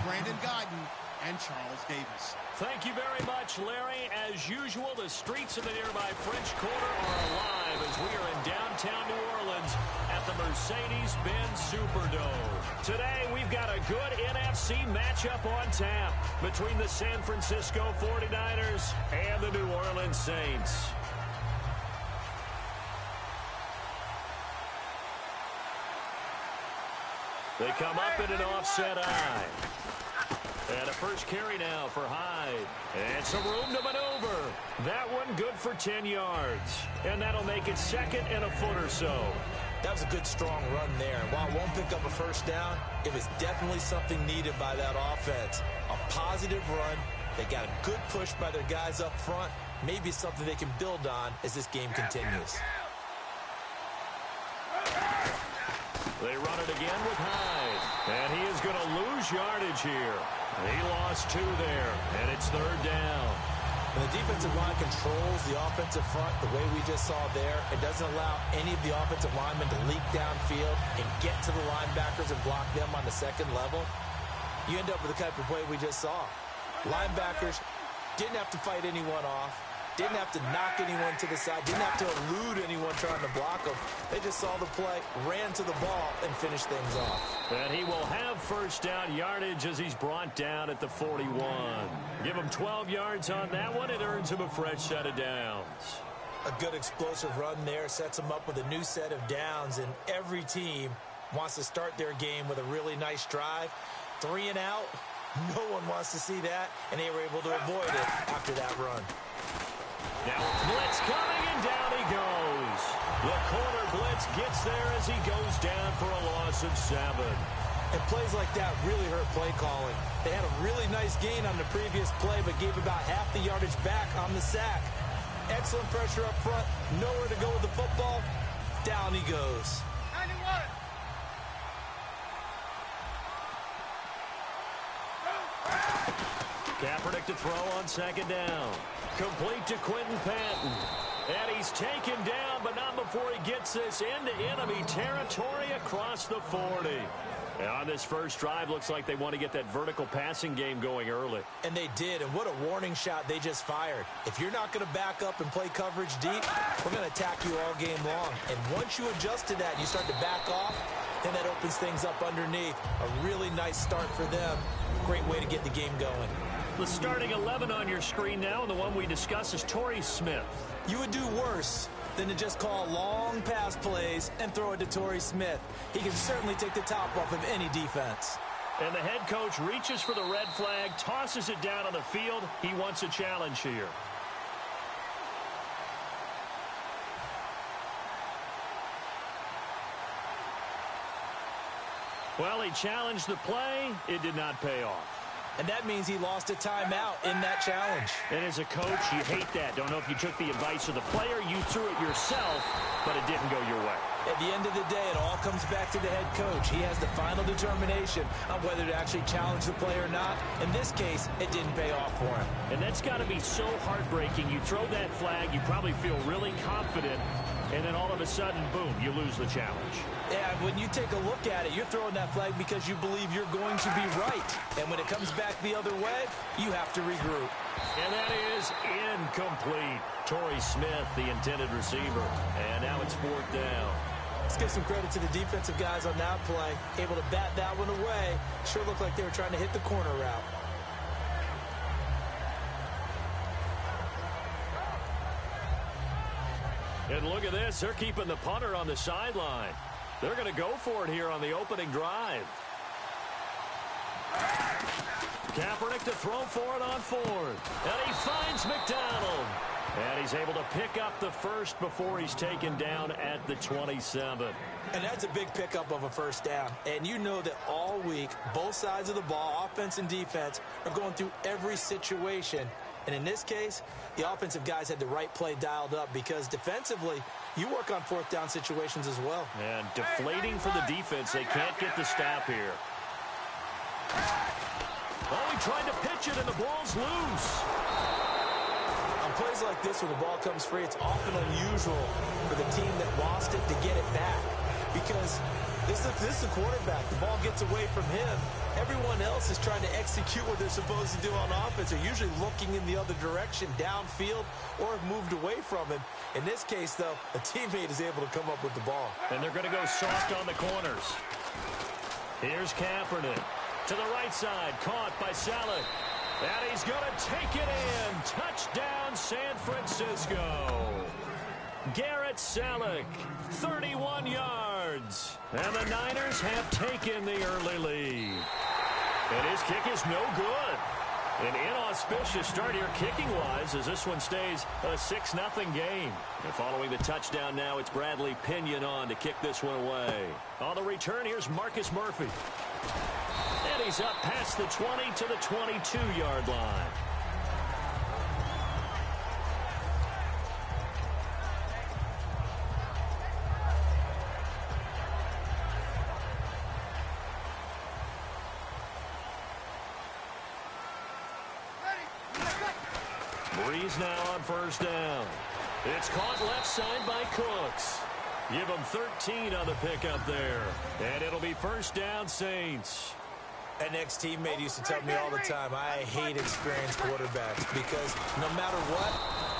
Brandon Guyton and Charles Davis. Thank you very much, Larry. As usual, the streets of the nearby French Quarter are alive as we are in downtown New Orleans at the Mercedes-Benz Superdome. Today, we've got a good NFC matchup on tap between the San Francisco 49ers and the New Orleans Saints. They come up in an offset eye. And a first carry now for Hyde. And some room to maneuver. That one good for 10 yards. And that'll make it second and a foot or so. That was a good, strong run there. And while it won't pick up a first down, it was definitely something needed by that offense. A positive run. They got a good push by their guys up front. Maybe something they can build on as this game continues. They run it again with Hyde. And he is going to lose yardage here. He lost 2 there, and it's third down. When the defensive line controls the offensive front the way we just saw there, it doesn't allow any of the offensive linemen to leak downfield and get to the linebackers and block them on the second level. You end up with the type of play we just saw. Linebackers didn't have to fight anyone off. Didn't have to knock anyone to the side. Didn't have to elude anyone trying to block them. They just saw the play, ran to the ball, and finished things off. And he will have first down yardage as he's brought down at the 41. Give him 12 yards on that one. It earns him a fresh set of downs. A good explosive run there sets them up with a new set of downs, and every team wants to start their game with a really nice drive. 3 and out. No one wants to see that, and they were able to avoid it after that run. Now a blitz coming, and down he goes. The corner blitz gets there as he goes down for a loss of 7. And plays like that really hurt play calling. They had a really nice gain on the previous play, but gave about half the yardage back on the sack. Excellent pressure up front. Nowhere to go with the football. Down he goes. 91. Kaepernick to throw on second down. Complete to Quentin Patton. And he's taken down, but not before he gets this into enemy territory across the 40. And on this first drive, looks like they want to get that vertical passing game going early. And they did, and what a warning shot they just fired. If you're not going to back up and play coverage deep, we're going to attack you all game long. And once you adjust to that and you start to back off, then that opens things up underneath. A really nice start for them. Great way to get the game going. The starting 11 on your screen now, and the one we discuss is Torrey Smith. You would do worse than to just call long pass plays and throw it to Torrey Smith. He can certainly take the top off of any defense. And the head coach reaches for the red flag, tosses it down on the field. He wants a challenge here. Well, he challenged the play. It did not pay off. And that means he lost a timeout in that challenge. And as a coach, you hate that. Don't know if you took the advice of the player. You threw it yourself, but it didn't go your way. At the end of the day, it all comes back to the head coach. He has the final determination on whether to actually challenge the play or not. In this case, it didn't pay off for him. And that's got to be so heartbreaking. You throw that flag, you probably feel really confident, and then all of a sudden, boom, you lose the challenge. Yeah, when you take a look at it, you're throwing that flag because you believe you're going to be right. And when it comes back the other way, you have to regroup. And that is incomplete. Torrey Smith, the intended receiver. And now it's fourth down. Let's give some credit to the defensive guys on that play. Able to bat that one away. Sure looked like they were trying to hit the corner route. And look at this. They're keeping the punter on the sideline. They're going to go for it here on the opening drive. Kaepernick to throw for it on fourth. And he finds McDonald. And he's able to pick up the first before he's taken down at the 27. And that's a big pickup of a first down. And you know that all week, both sides of the ball, offense and defense, are going through every situation. And in this case, the offensive guys had the right play dialed up because defensively, you work on fourth down situations as well. And deflating for the defense. They can't get the stop here. Oh, he tried to pitch it, and the ball's loose. On plays like this where the ball comes free, it's often unusual for the team that lost it to get it back because This is the quarterback. The ball gets away from him. Everyone else is trying to execute what they're supposed to do on offense. They're usually looking in the other direction, downfield, or have moved away from him. In this case, though, a teammate is able to come up with the ball. And they're going to go soft on the corners. Here's Kaepernick. To the right side, caught by Salek. And he's going to take it in. Touchdown, San Francisco. Garrett Salek, 31 yards. And the Niners have taken the early lead. And his kick is no good. An inauspicious start here kicking-wise as this one stays a 6-0 game. And following the touchdown now, it's Bradley Pinion on to kick this one away. On the return, here's Marcus Murphy. And he's up past the 20 to the 22-yard line. Breeze now on first down. It's caught left side by Cooks. Give him 13 on the pickup there. And it'll be first down, Saints. An ex-teammate used to tell me all the time, I hate experienced quarterbacks because no matter what,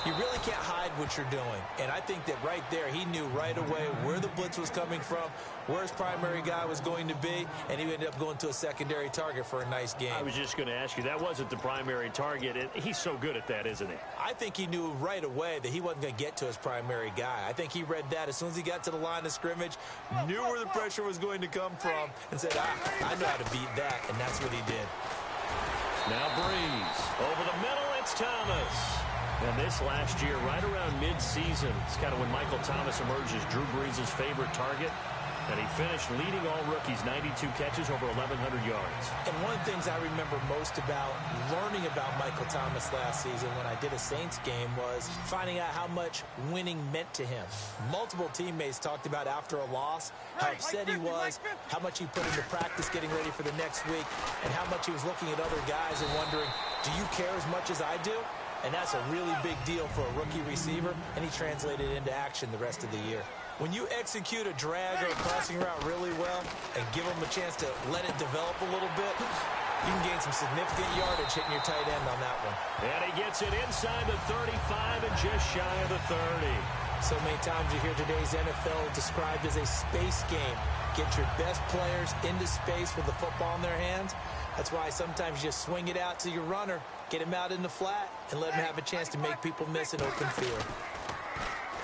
you really can't hide what you're doing. And I think that right there, he knew right away where the blitz was coming from, where his primary guy was going to be, and he ended up going to a secondary target for a nice game. I was just going to ask you, that wasn't the primary target. He's so good at that, isn't he? I think he knew right away that he wasn't going to get to his primary guy. I think he read that as soon as he got to the line of scrimmage, knew where the pressure was going to come from, and said, I know how to beat that, and that's what he did. Now Breeze. Over the middle, it's Thomas. And this last year, right around mid-season, it's kind of when Michael Thomas emerged as Drew Brees' favorite target. And he finished leading all rookies, 92 catches, over 1,100 yards. And one of the things I remember most about learning about Michael Thomas last season when I did a Saints game was finding out how much winning meant to him. Multiple teammates talked about after a loss, how upset he was, how much he put into practice getting ready for the next week, and how much he was looking at other guys and wondering, do you care as much as I do? And that's a really big deal for a rookie receiver, and he translated into action the rest of the year. When you execute a drag or a crossing route really well and give them a chance to let it develop a little bit, you can gain some significant yardage hitting your tight end on that one. And he gets it inside the 35 and just shy of the 30. So many times you hear today's NFL described as a space game. Get your best players into space with the football in their hands. That's why sometimes you just swing it out to your runner, get him out in the flat, and let him have a chance to make people miss an open field.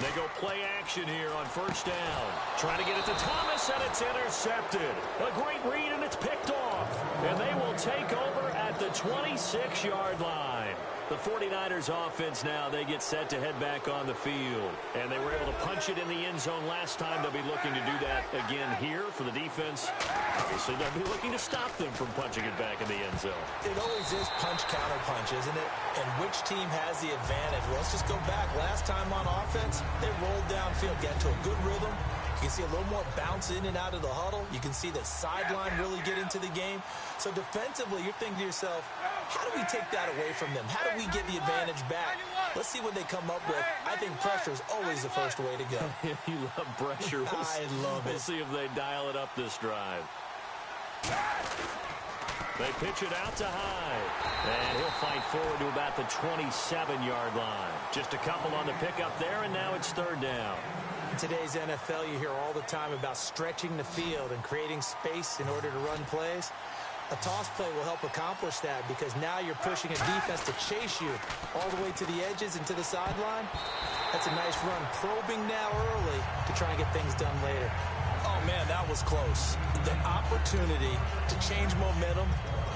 They go play action here on first down. Trying to get it to Thomas, and it's intercepted. A great read, and it's picked off. And they will take over at the 26-yard line. The 49ers offense now, they get set to head back on the field. And they were able to punch it in the end zone last time. They'll be looking to do that again here for the defense. Obviously, they'll be looking to stop them from punching it back in the end zone. It always is punch-counter-punch, isn't it? And which team has the advantage? Well, let's just go back. Last time on offense, they rolled downfield, got to a good rhythm. You can see a little more bounce in and out of the huddle. You can see the sideline really get into the game. So defensively, you're thinking to yourself, how do we take that away from them? How do we get the advantage back? Let's see what they come up with. I think pressure is always the first way to go. You love pressure. I love it. We'll see if they dial it up this drive. They pitch it out to Hyde. And he'll fight forward to about the 27-yard line. Just a couple on the pickup there, and now it's third down. In today's NFL, you hear all the time about stretching the field and creating space in order to run plays. A toss play will help accomplish that because now you're pushing a defense to chase you all the way to the edges and to the sideline. That's a nice run, probing now early to try and get things done later. Oh, man, that was close. The opportunity to change momentum,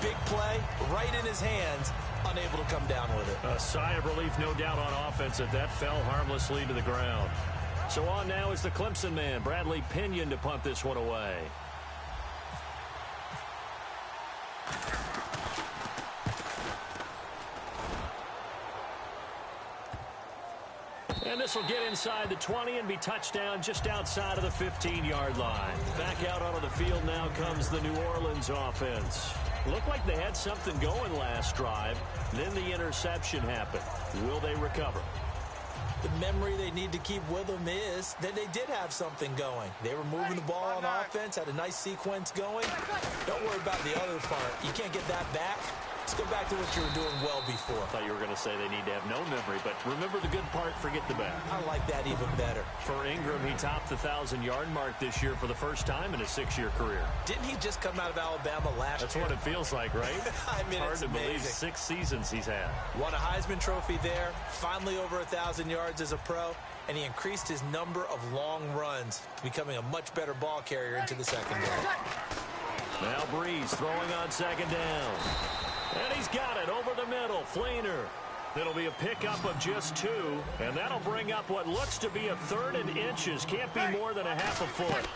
big play, right in his hands, unable to come down with it. A sigh of relief, no doubt, on offense that fell harmlessly to the ground. So on now is the Clemson man, Bradley Pinion, to punt this one away. And this will get inside the 20 and be touchdown just outside of the 15-yard line. Back out onto the field now comes the New Orleans offense. Looked like they had something going last drive. Then the interception happened. Will they recover? The memory they need to keep with them is that they did have something going. They were moving the ball on offense, had a nice sequence going. Don't worry about the other part. You can't get that back. Let's go back to what you were doing well before. I thought you were going to say they need to have no memory, but remember the good part, forget the bad. I like that even better. For Ingram, he topped the 1,000-yard mark this year for the first time in his 6-year career. Didn't he just come out of Alabama last year? That's what it feels like, right? I mean, it's hard to believe 6 seasons he's had. Won a Heisman Trophy there, finally over 1,000 yards as a pro, and he increased his number of long runs, becoming a much better ball carrier into the secondary. Now Breeze throwing on second down. And he's got it over the middle. Fleener. It'll be a pickup of just 2, and that'll bring up what looks to be a 3rd and inches. Can't be more than a half a foot.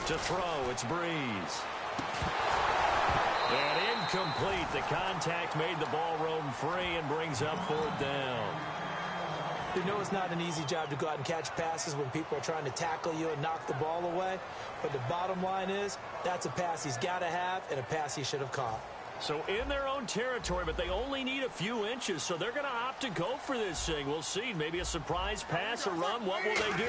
To throw, it's Breeze. And incomplete. The contact made the ball roam free and brings up 4th down. You know it's not an easy job to go out and catch passes when people are trying to tackle you and knock the ball away. But the bottom line is, that's a pass he's got to have and a pass he should have caught. So in their own territory, but they only need a few inches, so they're going to opt to go for this thing. We'll see. Maybe a surprise pass or run. What will they do?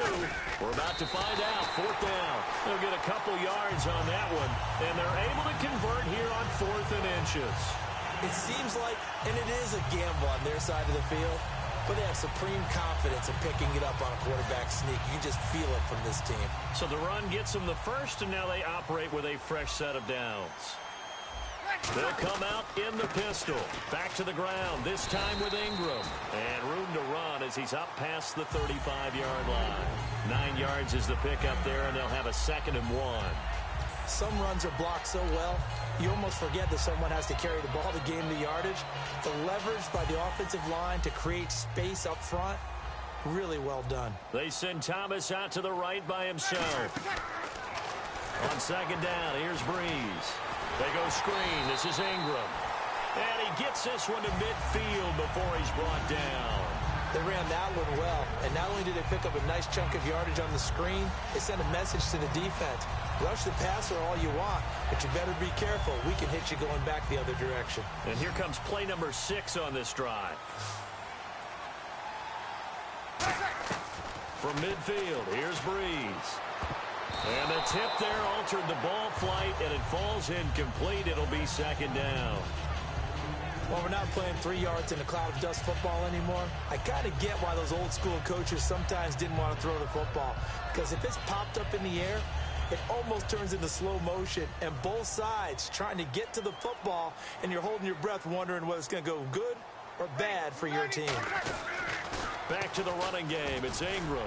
We're about to find out. 4th down. They'll get a couple yards on that one, and they're able to convert here on 4th and inches. It seems like, and it is a gamble on their side of the field, but they have supreme confidence in picking it up on a quarterback sneak. You just feel it from this team. So the run gets them the first, and now they operate with a fresh set of downs. They'll come out in the pistol. Back to the ground, this time with Ingram. And room to run as he's up past the 35-yard line. 9 yards is the pickup there, and they'll have a 2nd and 1. Some runs are blocked so well, you almost forget that someone has to carry the ball to gain the yardage. The leverage by the offensive line to create space up front, really well done. They send Thomas out to the right by himself. On second down, here's Breeze. They go screen. This is Ingram. And he gets this one to midfield before he's brought down. They ran that one well. And not only did they pick up a nice chunk of yardage on the screen, they sent a message to the defense. Rush the passer all you want, but you better be careful. We can hit you going back the other direction. And here comes play number 6 on this drive. From midfield, here's Breeze. And the tip there altered the ball flight, and it falls incomplete. It'll be 2nd down. Well, we're not playing 3 yards in a cloud of dust football anymore. I kind of get why those old school coaches sometimes didn't want to throw the football. Because if it's popped up in the air, it almost turns into slow motion. And both sides trying to get to the football, and you're holding your breath wondering whether it's going to go good or bad for your team. Back to the running game. It's Ingram.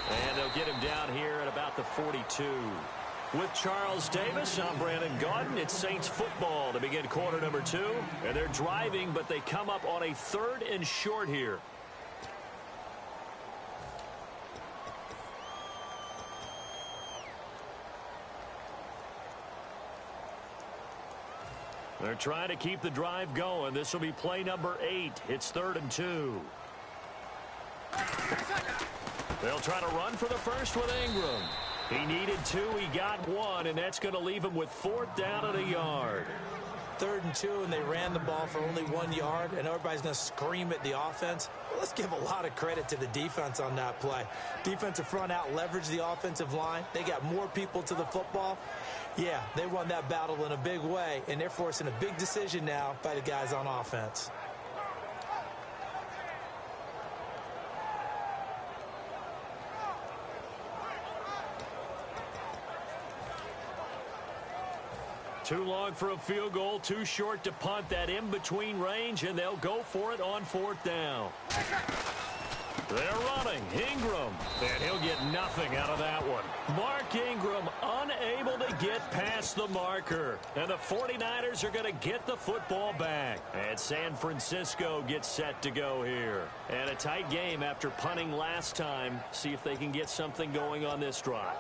And they'll get him down here at about the 42. With Charles Davis, I'm Brandon Gaudin. It's Saints football to begin quarter number 2. And they're driving, but they come up on a 3rd and short here. They're trying to keep the drive going. This will be play number 8. It's 3rd and 2. They'll try to run for the first with Ingram. He needed 2. He got 1, and that's going to leave him with 4th down and a yard. 3rd and 2, and they ran the ball for only 1 yard, and everybody's going to scream at the offense. Well, let's give a lot of credit to the defense on that play. Defensive front out leveraged the offensive line. They got more people to the football. Yeah, they won that battle in a big way, and they're forcing a big decision now by the guys on offense. Too long for a field goal, too short to punt. That in-between range, and they'll go for it on 4th down. They're running. Ingram, and he'll get nothing out of that one. Mark Ingram unable to get past the marker. And the 49ers are going to get the football back. And San Francisco gets set to go here. And a tight game after punting last time. See if they can get something going on this drive.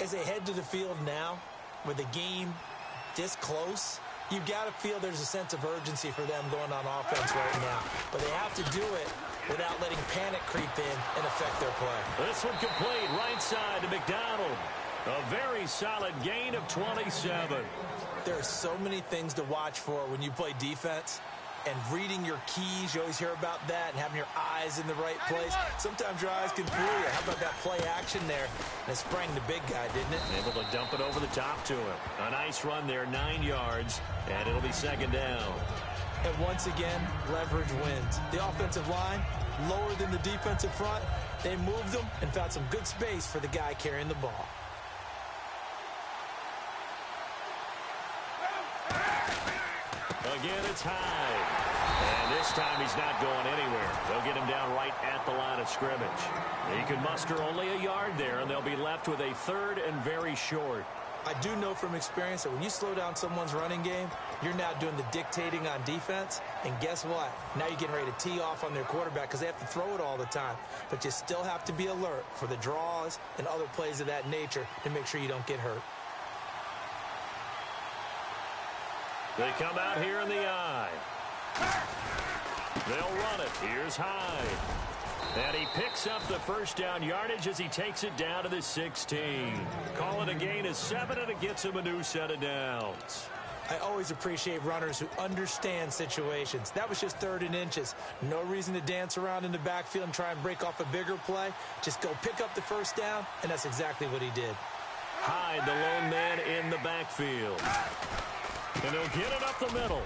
As they head to the field now, with the game this close, you've got to feel there's a sense of urgency for them going on offense right now. But they have to do it without letting panic creep in and affect their play. This one complete, right side to McDonald. A very solid gain of 27. There are so many things to watch for when you play defense. and reading your keys. You always hear about that, and having your eyes in the right place. Sometimes your eyes can fool you. How about that play action there? And it sprang the big guy, didn't it? Able to dump it over the top to him. A nice run there, 9 yards, and it'll be second down. And once again, leverage wins. The offensive line, lower than the defensive front. They moved them and found some good space for the guy carrying the ball. Again, it's Hyde. And this time he's not going anywhere. They'll get him down right at the line of scrimmage. He can muster only a yard there, and they'll be left with a 3rd and very short. I do know from experience that when you slow down someone's running game, you're now doing the dictating on defense. And guess what? Now you're getting ready to tee off on their quarterback because they have to throw it all the time. But you still have to be alert for the draws and other plays of that nature to make sure you don't get hurt. They come out here in the eye. They'll run it. Here's Hyde. And he picks up the first down yardage as he takes it down to the 16. Call it a gain of 7, and it gets him a new set of downs. I always appreciate runners who understand situations. That was just 3rd and inches. No reason to dance around in the backfield and try and break off a bigger play. Just go pick up the first down, and that's exactly what he did. Hyde, the lone man in the backfield. And he'll get it up the middle.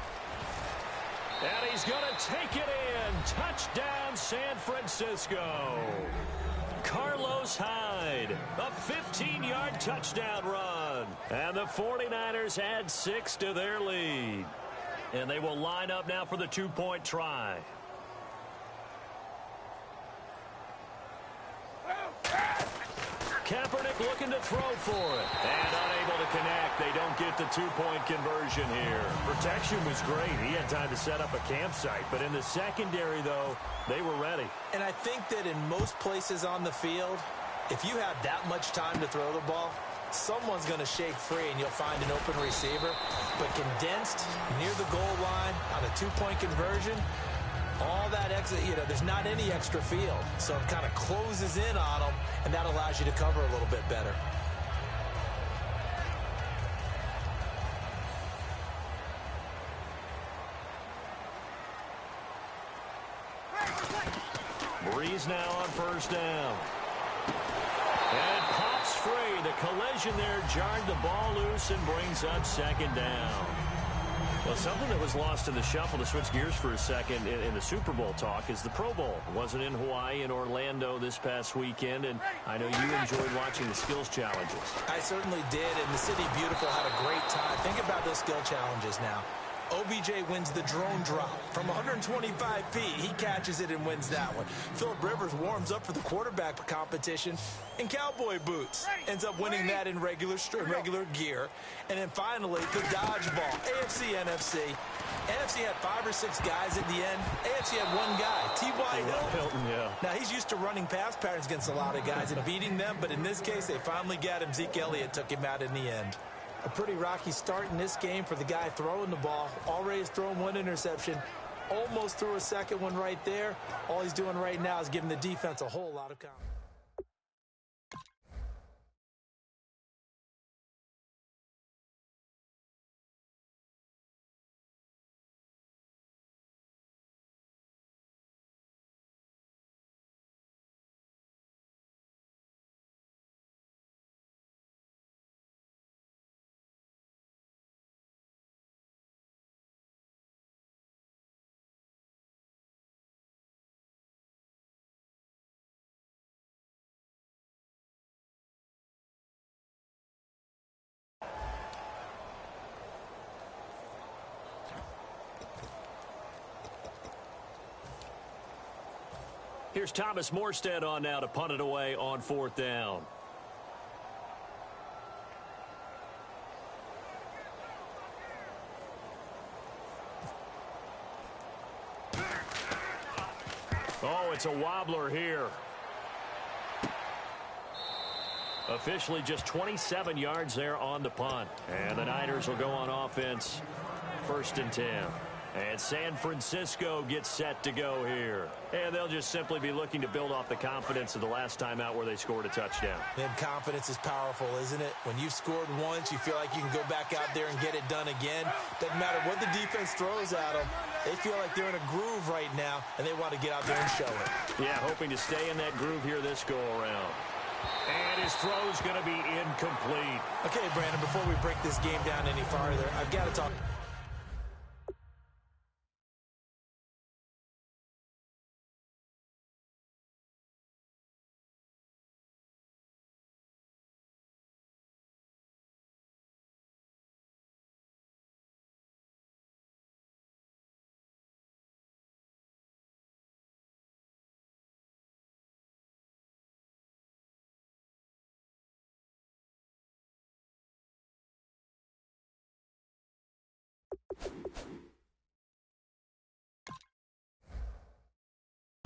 And he's going to take it in. Touchdown, San Francisco. Carlos Hyde, a 15-yard touchdown run. And the 49ers add 6 to their lead. And they will line up now for the 2-point try. Kaepernick looking to throw for it. And unable to connect. They don't get the 2-point conversion here. Protection was great. He had time to set up a campsite. But in the secondary, though, they were ready. And I think that in most places on the field, if you have that much time to throw the ball, someone's going to shake free and you'll find an open receiver. But condensed near the goal line on a 2-point conversion, all that extra, there's not any extra field. So it kind of closes in on them, and that allows you to cover a little bit better. Breeze now on first down. And pops free. The collision there jarred the ball loose and brings up second down. Well, something that was lost in the shuffle, to switch gears for a second in the Super Bowl talk, is the Pro Bowl. It wasn't in Hawaii and Orlando this past weekend, and I know you enjoyed watching the skills challenges. I certainly did, and the City Beautiful had a great time. Think about those skill challenges now. OBJ wins the drone drop from 125 feet. He catches it and wins that one. Phillip Rivers warms up for the quarterback competition in cowboy boots. Ends up winning that in regular gear. And then finally, the dodgeball. AFC, NFC. NFC had 5 or 6 guys at the end. AFC had 1 guy, T.Y. Hilton. Yeah. Now, he's used to running pass patterns against a lot of guys and beating them, but in this case, they finally got him. Zeke Elliott took him out in the end. A pretty rocky start in this game for the guy throwing the ball. Already has thrown 1 interception. Almost threw a second one right there. All he's doing right now is giving the defense a whole lot of confidence. Here's Thomas Morstead on now to punt it away on 4th down. Oh, it's a wobbler here. Officially just 27 yards there on the punt. And the Niners will go on offense, 1st and 10. And San Francisco gets set to go here. And they'll just simply be looking to build off the confidence of the last time out where they scored a touchdown. And confidence is powerful, isn't it? When you've scored once, you feel like you can go back out there and get it done again. Doesn't matter what the defense throws at them. They feel like they're in a groove right now, and they want to get out there and show it. Yeah, hoping to stay in that groove here this go-around. And his throw's going to be incomplete. Okay, Brandon, before we break this game down any farther, I've got to talk.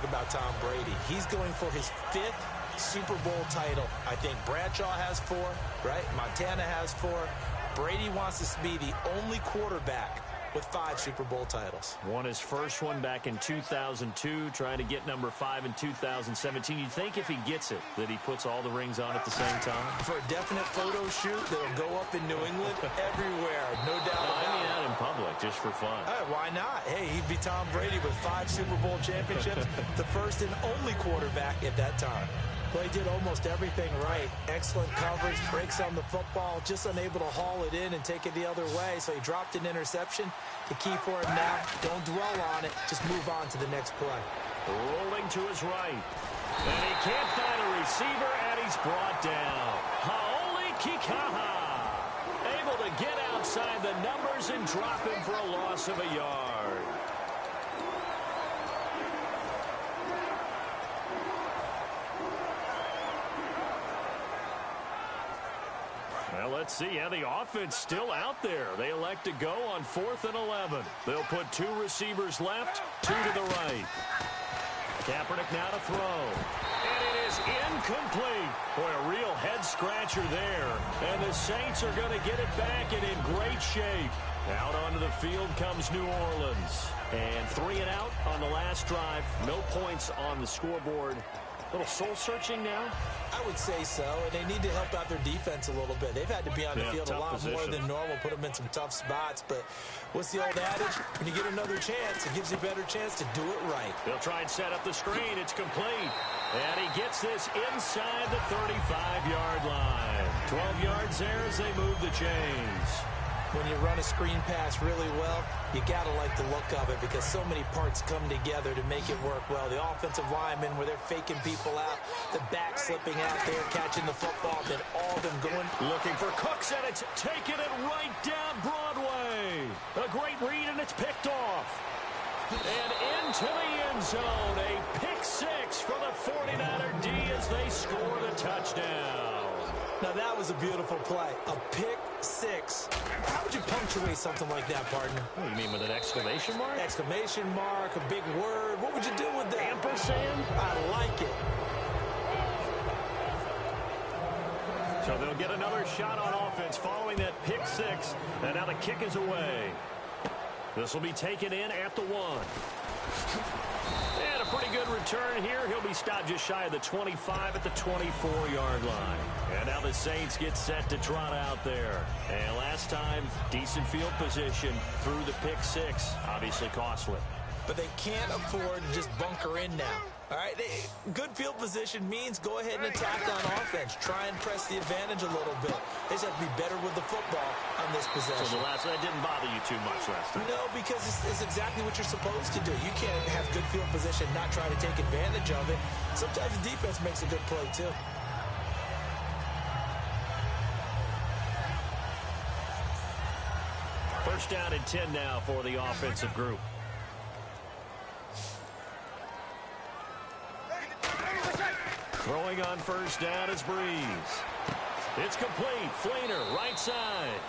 About Tom Brady. He's going for his 5th Super Bowl title. I think Bradshaw has 4, right? Montana has 4. Brady wants to be the only quarterback with 5 Super Bowl titles. Won his first one back in 2002, trying to get number 5 in 2017. You'd think if he gets it, that he puts all the rings on at the same time. For a definite photo shoot that'll go up in New England, everywhere, no doubt about it. I mean, out in public, just for fun. Why not? Hey, he'd be Tom Brady with 5 Super Bowl championships, the first and only quarterback at that time. Well, he did almost everything right. Excellent coverage, breaks on the football, just unable to haul it in and take it the other way, so he dropped an interception. The key for him now, don't dwell on it, just move on to the next play. Rolling to his right. And he can't find a receiver, and he's brought down. Haoli Kikaha, able to get outside the numbers and drop him for a loss of a yard. Well, let's see. Yeah, the offense still out there. They elect to go on 4th and 11. They'll put 2 receivers left, 2 to the right. Kaepernick now to throw. And it is incomplete. Boy, a real head-scratcher there. And the Saints are going to get it back and in great shape. Out onto the field comes New Orleans. And 3 and out on the last drive. No points on the scoreboard. A little soul-searching now? I would say so, and they need to help out their defense a little bit. They've had to be on the field a lot more than normal, put them in some tough spots. But what's the old adage? When you get another chance, it gives you a better chance to do it right. They'll try and set up the screen. It's complete. And he gets this inside the 35-yard line. 12 yards there as they move the chains. When you run a screen pass really well, you got to like the look of it because so many parts come together to make it work well. The offensive linemen, where they're faking people out, the back slipping out there, catching the football, then all of them going. Looking for Cooks, and it's taking it right down Broadway. A great read, and it's picked off. And into the end zone, a pick 6 for the 49er D as they score the touchdown. Now, that was a beautiful play. A pick 6. How would you punctuate something like that, partner? What do you mean, with an exclamation mark? Exclamation mark, a big word. What would you do with that? Ampersand? I like it. So they'll get another shot on offense following that pick 6. And now the kick is away. This will be taken in at the 1. And a pretty good return here. He'll be stopped just shy of the 25 at the 24-yard line. And now the Saints get set to trot out there. And last time, decent field position through the pick 6. Obviously costly. But they can't afford to just bunker in now. All right, good field position means go ahead and attack on offense. Try and press the advantage a little bit. They just have to be better with the football on this possession. So that didn't bother you too much last time? No, because it's exactly what you're supposed to do. You can't have good field position, not try to take advantage of it. Sometimes the defense makes a good play, too. First down and 10 now for the offensive group. Throwing on first down is Breeze. It's complete. Fleener, right side.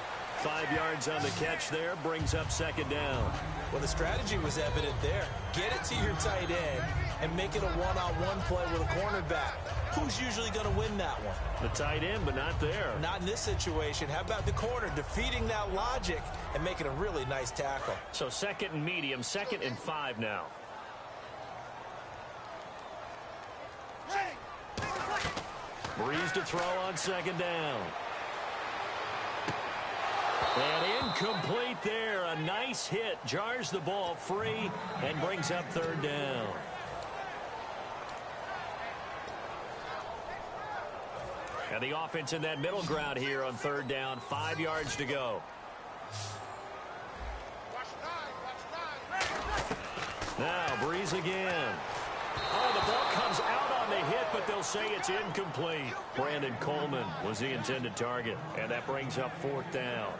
5 yards on the catch there, brings up second down. Well, the strategy was evident there. Get it to your tight end and make it a one-on-one play with a cornerback. Who's usually going to win that one? The tight end, but not there. Not in this situation. How about the corner defeating that logic and making a really nice tackle? So second and medium, 2nd and 5 now. Breeze to throw on second down. And incomplete there. A nice hit. Jars the ball free and brings up third down. And the offense in that middle ground here on third down. 5 yards to go. Now Breeze again. Oh, the ball comes out on the hit, but they'll say it's incomplete. Brandon Coleman was the intended target, and that brings up fourth down.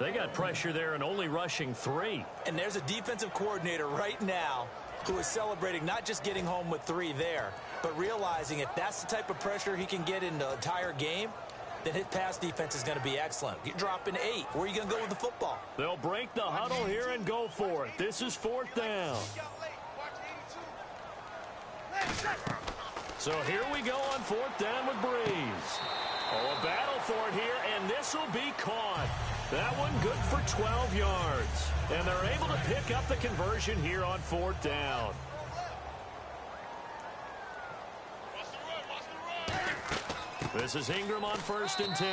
They got pressure there and only rushing 3. And there's a defensive coordinator right now who is celebrating not just getting home with 3 there, but realizing if that's the type of pressure he can get in the entire game, then his pass defense is going to be excellent. You're dropping 8. Where are you going to go with the football? They'll break the huddle here and go for it. This is fourth down. So here we go on fourth down with Breeze. Oh, a battle for it here, and this will be caught. That one good for 12 yards. And they're able to pick up the conversion here on fourth down. This is Ingram on 1st and 10.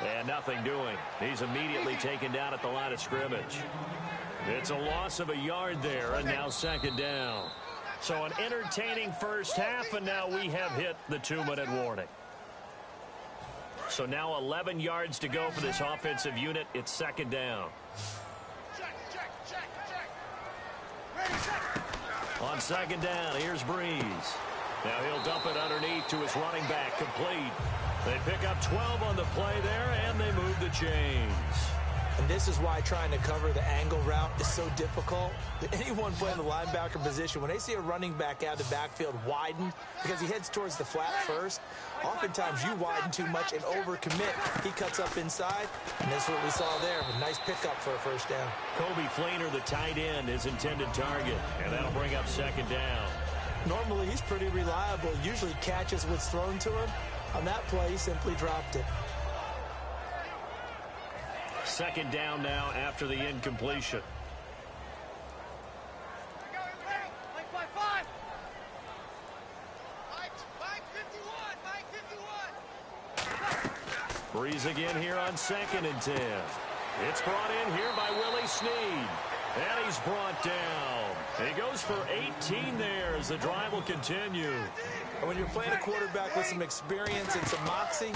And nothing doing. He's immediately taken down at the line of scrimmage. It's a loss of a yard there, and now second down. So an entertaining first half, and now we have hit the 2-minute warning. So now 11 yards to go for this offensive unit. It's second down. On second down, here's Breeze. Now he'll dump it underneath to his running back, complete. They pick up 12 on the play there, and they move the chains. And this is why trying to cover the angle route is so difficult. Anyone playing the linebacker position, when they see a running back out of the backfield widen because he heads towards the flat first, oftentimes you widen too much and overcommit. He cuts up inside, and that's what we saw there. A nice pickup for a first down. Kobe Fleener, the tight end, his intended target, and that'll bring up second down. Normally, he's pretty reliable. Usually catches what's thrown to him. On that play, he simply dropped it. Second down now after the incompletion. Breeze again here on 2nd and 10. It's brought in here by Willie Snead. And he's brought down. He goes for 18 there as the drive will continue. And when you're playing a quarterback with some experience and some moxie,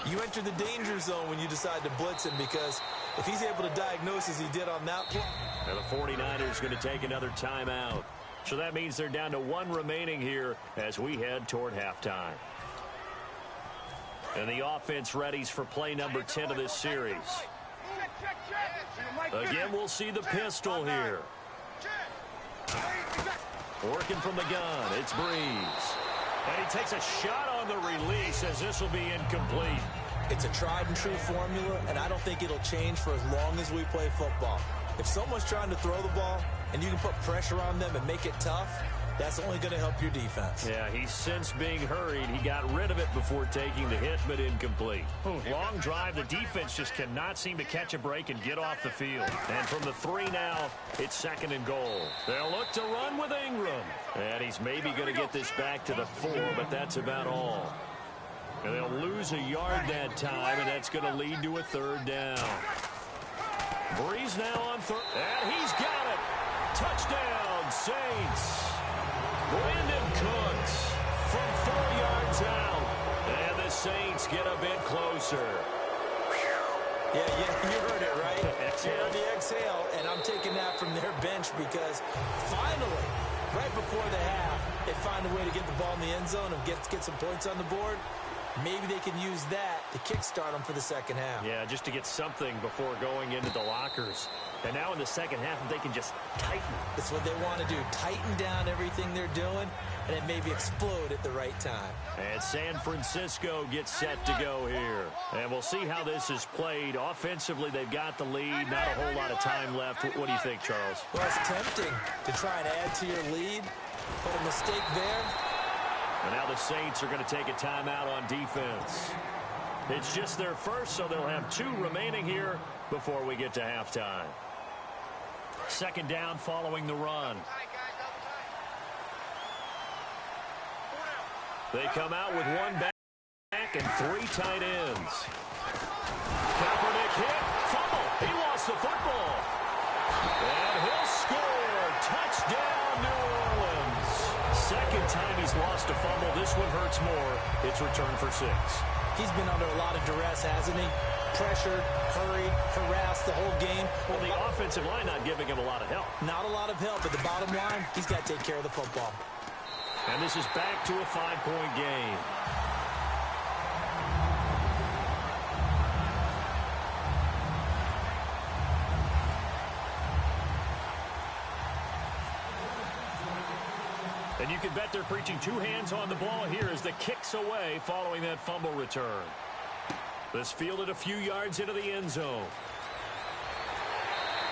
you enter the danger zone when you decide to blitz him, because if he's able to diagnose as he did on that play. And the 49ers going to take another timeout. So that means they're down to 1 remaining here as we head toward halftime. And the offense readies for play number 10 of this series. Again, we'll see the pistol here. Working from the gun, it's Breeze. And he takes a shot on the release as this will be incomplete. It's a tried and true formula, and I don't think it'll change for as long as we play football. If someone's trying to throw the ball and you can put pressure on them and make it tough, that's only going to help your defense. Yeah, he's since being hurried. He got rid of it before taking the hit, but incomplete. Long drive. The defense just cannot seem to catch a break and get off the field. And from the 3 now, it's 2nd and goal. They'll look to run with Ingram. And he's maybe going to get this back to the 4, but that's about all. And they'll lose a yard that time, and that's going to lead to a 3rd down. Breeze now on 3rd, and he's got it. Touchdown, Saints. Brandon Cooks from 4 yards out. And the Saints get a bit closer. Yeah, you heard it, right? Yeah, the exhale, and I'm taking that from their bench because finally, right before the half, they find a way to get the ball in the end zone and get some points on the board. Maybe they can use that to kickstart them for the second half. Yeah, just to get something before going into the lockers. And now in the second half, they can just tighten. That's what they want to do. Tighten down everything they're doing, and then maybe explode at the right time. And San Francisco gets set to go here. And we'll see how this is played. Offensively, they've got the lead. Not a whole lot of time left. What do you think, Charles? Well, it's tempting to try and add to your lead, but a mistake there. And now the Saints are going to take a timeout on defense. It's just their first, so they'll have 2 remaining here before we get to halftime. Second down following the run. They come out with 1 back and 3 tight ends. Kaepernick hit, fumble. He lost the football. And he'll score. Touchdown, New Orleans. Second time he's lost a fumble. This one hurts more. It's returned for 6. He's been under a lot of duress, hasn't he? Pressured, hurried, harassed the whole game. Well, the offensive line not giving him a lot of help. Not a lot of help, but the bottom line, he's got to take care of the football. And this is back to a 5-point game. And you can bet they're preaching 2 hands on the ball here as the kick's away following that fumble return. This fielded a few yards into the end zone.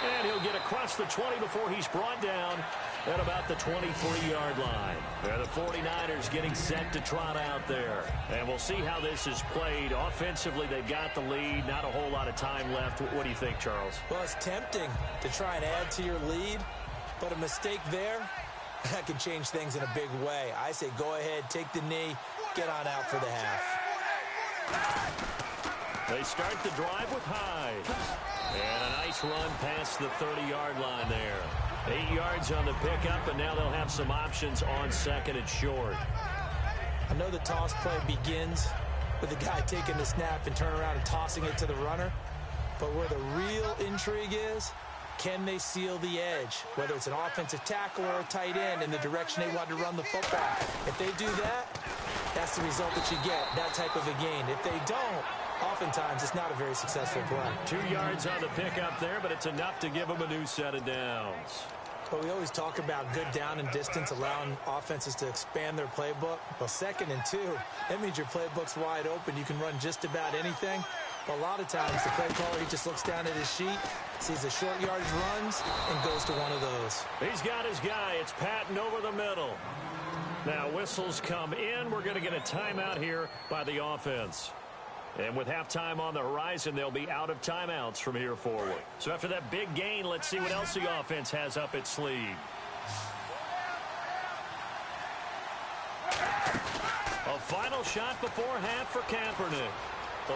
And he'll get across the 20 before he's brought down at about the 23-yard line. They're the 49ers getting set to trot out there. And we'll see how this is played. Offensively, they've got the lead. Not a whole lot of time left. What do you think, Charles? Well, it's tempting to try and add to your lead, but a mistake there, that could change things in a big way. I say go ahead, take the knee, get on out for the half. They start the drive with Hyde. And a nice run past the 30-yard line there. 8 yards on the pickup, and now they'll have some options on second and short. I know the toss play begins with the guy taking the snap and turning around and tossing it to the runner. But where the real intrigue is, can they seal the edge? Whether it's an offensive tackle or a tight end in the direction they want to run the football. If they do that, that's the result that you get, that type of a gain. If they don't, oftentimes it's not a very successful play. 2 yards on the pickup there, but it's enough to give them a new set of downs. But we always talk about good down and distance, allowing offenses to expand their playbook. Well, 2nd and 2, that means your playbook's wide open. You can run just about anything. But a lot of times the play caller, he just looks down at his sheet, sees the short yardage runs, and goes to one of those. He's got his guy. It's Patton over the middle. Now whistles come in. We're going to get a timeout here by the offense. And with halftime on the horizon, they'll be out of timeouts from here forward. So after that big gain, let's see what else the offense has up its sleeve. A final shot before half for Kaepernick.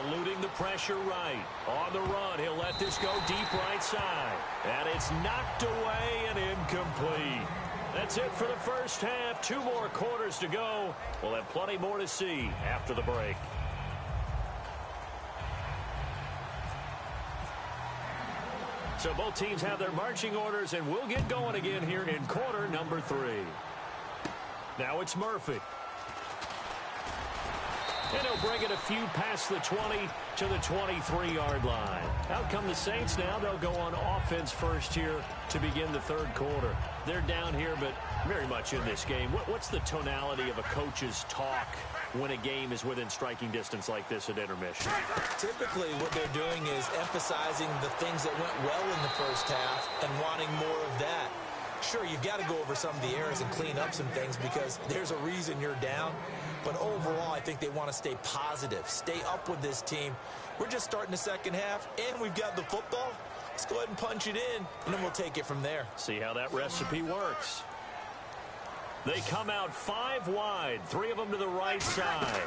Eluding the pressure right. On the run, he'll let this go deep right side. And it's knocked away and incomplete. That's it for the first half. 2 more quarters to go. We'll have plenty more to see after the break. So both teams have their marching orders, and we'll get going again here in quarter number 3. Now it's Murphy. And he'll bring it a few past the 20 to the 23-yard line. Out come the Saints now. They'll go on offense first here to begin the 3rd quarter. They're down here, but very much in this game. What's the tonality of a coach's talk when a game is within striking distance like this at intermission? Typically what they're doing is emphasizing the things that went well in the first half and wanting more of that. Sure, you've got to go over some of the errors and clean up some things because there's a reason you're down. But overall, I think they want to stay positive, stay up with this team. We're just starting the second half, and we've got the football. Let's go ahead and punch it in, and then we'll take it from there. See how that recipe works. They come out 5 wide, 3 of them to the right side.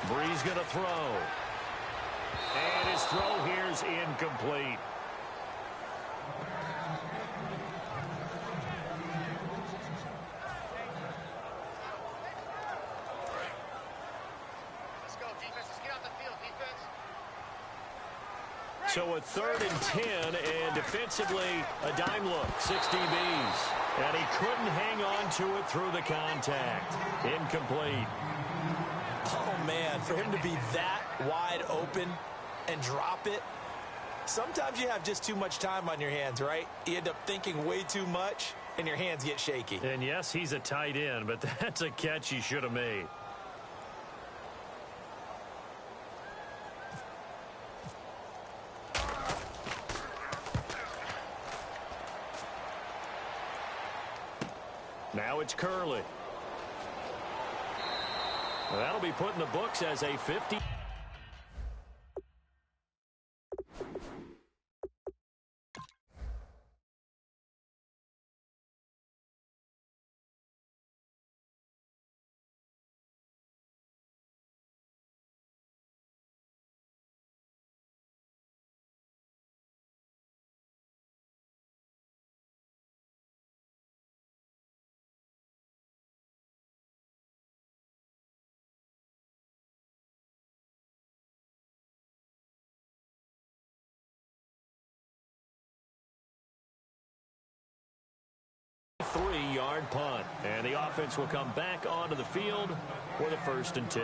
Bree's going to throw. And his throw here's incomplete. So a 3rd and 10, and defensively, a dime look, 6 DBs. And he couldn't hang on to it through the contact. Incomplete. Oh, man, for him to be that wide open and drop it, Sometimes you have just too much time on your hands, right? You end up thinking way too much, and your hands get shaky. And yes, he's a tight end, but that's a catch he should have made. Now it's Curley. Well, that'll be put in the books as a 50. Three-yard punt, and the offense will come back onto the field for the 1st and 10.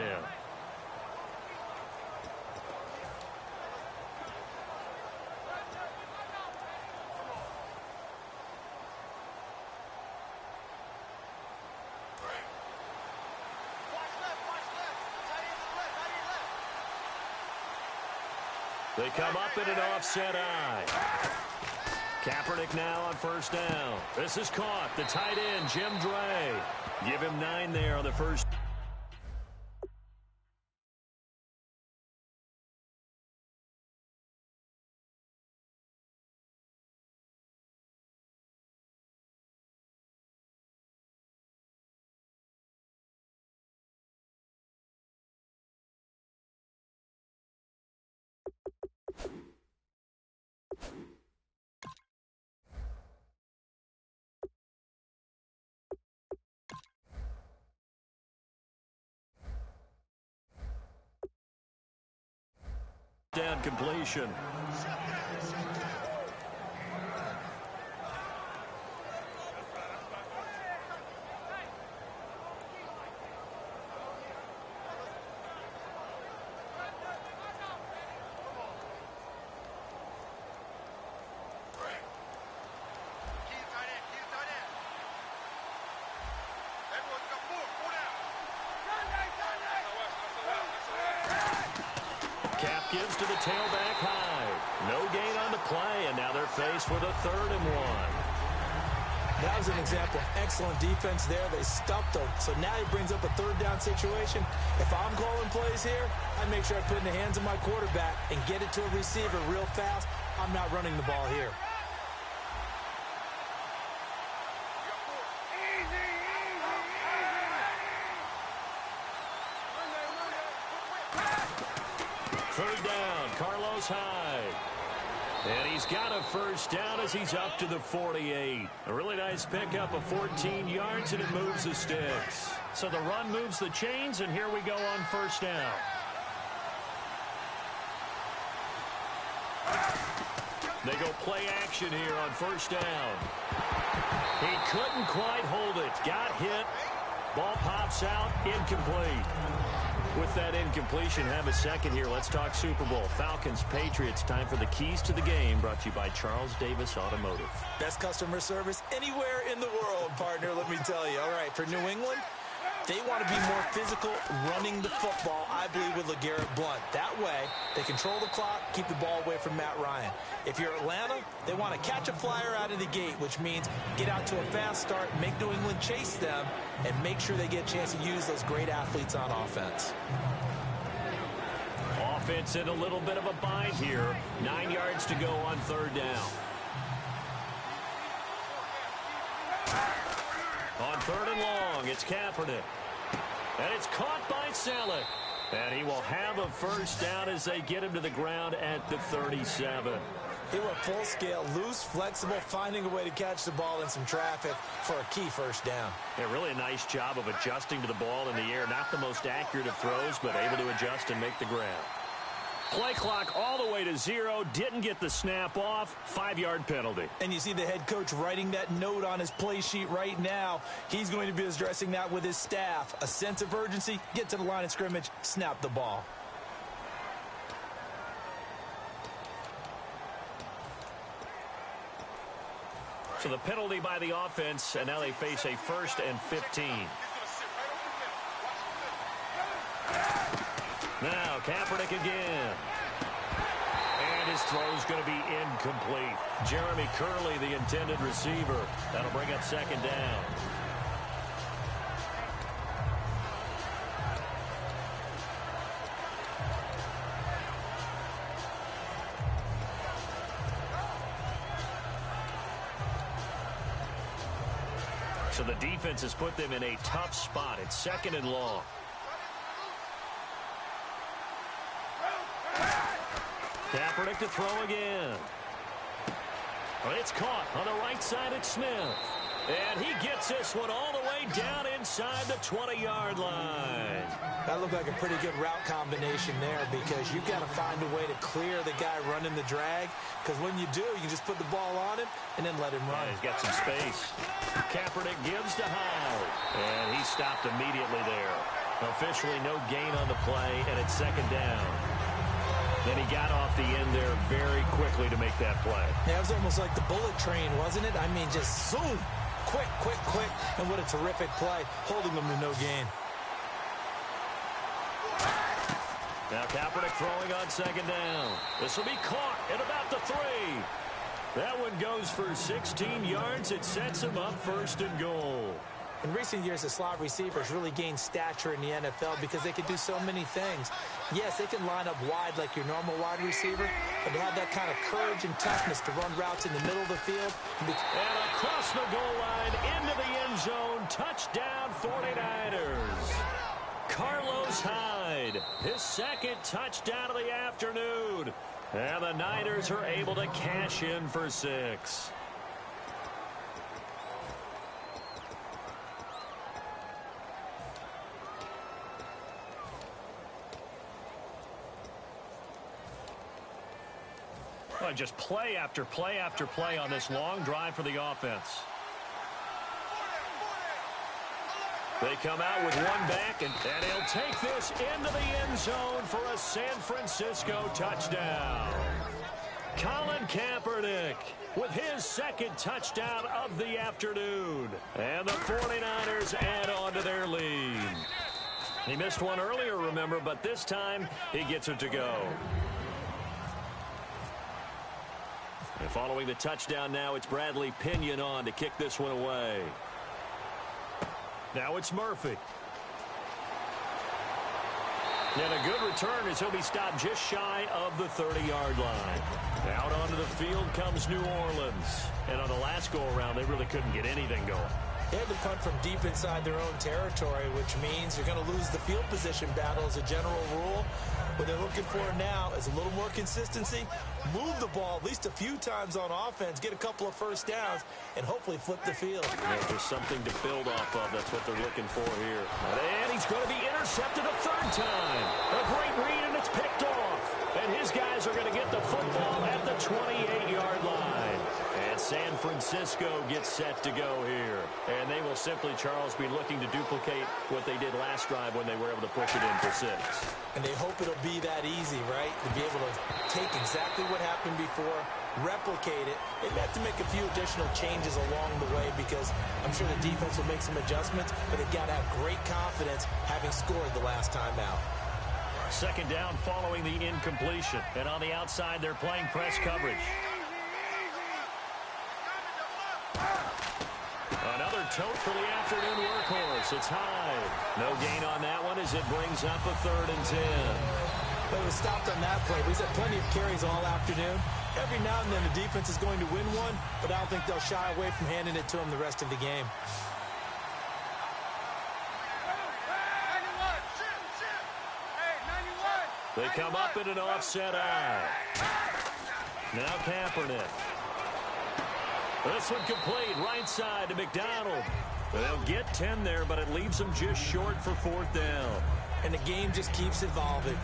They come up in an offset eye. Kaepernick now on 1st down. This is caught. The tight end, Jim Dre. Give him 9 there on the first. Down completion. Cap gives to the tailback high. No gain on the play, and now they're faced with a 3rd and 1. That was an example of excellent defense there. They stumped him. So now he brings up a 3rd down situation. If I'm calling plays here, I make sure I put it in the hands of my quarterback and get it to a receiver real fast. I'm not running the ball here. Third down, Carlos Hyde. And he's got a 1st down as he's up to the 48. A really nice pickup of 14 yards, and it moves the sticks. So the run moves the chains, and here we go on 1st down. They go play action here on 1st down. He couldn't quite hold it. Got hit. Ball pops out. Incomplete. With that incompletion, have a second here. Let's talk Super Bowl. Falcons, Patriots. Time for the keys to the game. Brought to you by Charles Davis Automotive. Best customer service anywhere in the world, partner, let me tell you. All right, for New England, they want to be more physical running the football, I believe, with LeGarrette Blount. That way, they control the clock, keep the ball away from Matt Ryan. If you're Atlanta, they want to catch a flyer out of the gate, which means get out to a fast start, make New England chase them, and make sure they get a chance to use those great athletes on offense. Offense in a little bit of a bind here. 9 yards to go on 3rd down. On 3rd and long, it's Kaepernick. And it's caught by Selleck. And he will have a 1st down as they get him to the ground at the 37. They were full scale, loose, flexible, finding a way to catch the ball in some traffic for a key 1st down. Yeah, really a nice job of adjusting to the ball in the air. Not the most accurate of throws, but able to adjust and make the grab. Play clock all the way to 0. Didn't get the snap off. 5-yard penalty. And you see the head coach writing that note on his play sheet right now. He's going to be addressing that with his staff. A sense of urgency, get to the line of scrimmage, snap the ball. So the penalty by the offense, and now they face a 1st and 15. Now Kaepernick again. And his throw is going to be incomplete. Jeremy Curley, the intended receiver. That'll bring up 2nd down. So the defense has put them in a tough spot. It's 2nd and long. Kaepernick to throw again. Well, it's caught on the right side at Smith. And he gets this one all the way down inside the 20-yard line. That looked like a pretty good route combination there because you've got to find a way to clear the guy running the drag. Because when you do, you just put the ball on him and then let him run. Yeah, he's got some space. Kaepernick gives to Howard. And he stopped immediately there. Officially no gain on the play, and it's 2nd down. Then he got off the end there very quickly to make that play. Yeah, it was almost like the bullet train, wasn't it? I mean, just zoom. Quick, quick, quick. And what a terrific play, holding them to no gain. Now Kaepernick throwing on 2nd down. This will be caught at about the 3. That one goes for 16 yards. It sets him up 1st and goal. In recent years, the slot receivers really gained stature in the NFL because they can do so many things. Yes, they can line up wide like your normal wide receiver, but they have that kind of courage and toughness to run routes in the middle of the field. And across the goal line, into the end zone, touchdown 49ers. Carlos Hyde, his 2nd touchdown of the afternoon. And the Niners are able to cash in for 6. Well, just play after play after play on this long drive for the offense. They come out with one back, and he'll take this into the end zone for a San Francisco touchdown. Colin Kaepernick with his 2nd touchdown of the afternoon. And the 49ers add on to their lead. He missed one earlier, remember, but this time he gets it to go. And following the touchdown now, it's Bradley Pinion on to kick this one away. Now it's Murphy. And a good return as he'll be stopped just shy of the 30-yard line. Out onto the field comes New Orleans. And on the last go-around, they really couldn't get anything going. They had to punt from deep inside their own territory, which means you're going to lose the field position battle as a general rule. What they're looking for now is a little more consistency, move the ball at least a few times on offense, get a couple of first downs, and hopefully flip the field. Yeah, there's something to build off of. That's what they're looking for here. And he's going to be intercepted a 3rd time. A great read, and it's picked off. And his guys are going to get the football at the 28-yard line. And San Francisco gets set to go here. And they will simply, Charles, be looking to duplicate what they did last drive when they were able to push it in for 6. And they hope it'll be that easy, right? To be able to take exactly what happened before, replicate it. They have to make a few additional changes along the way because I'm sure the defense will make some adjustments, but they've got to have great confidence having scored the last time out. 2nd down following the incompletion. And on the outside, they're playing press coverage. Another tote for the afternoon workhorse. It's Hyde. No gain on that one as it brings up a 3rd and 10. But it was stopped on that play. We've had plenty of carries all afternoon. Every now and then the defense is going to win one, but I don't think they'll shy away from handing it to them the rest of the game. They come up in an offset eye. Now Kaepernick. This one complete, right side to McDonald. They'll get 10 there, but it leaves them just short for 4th down. And the game just keeps evolving.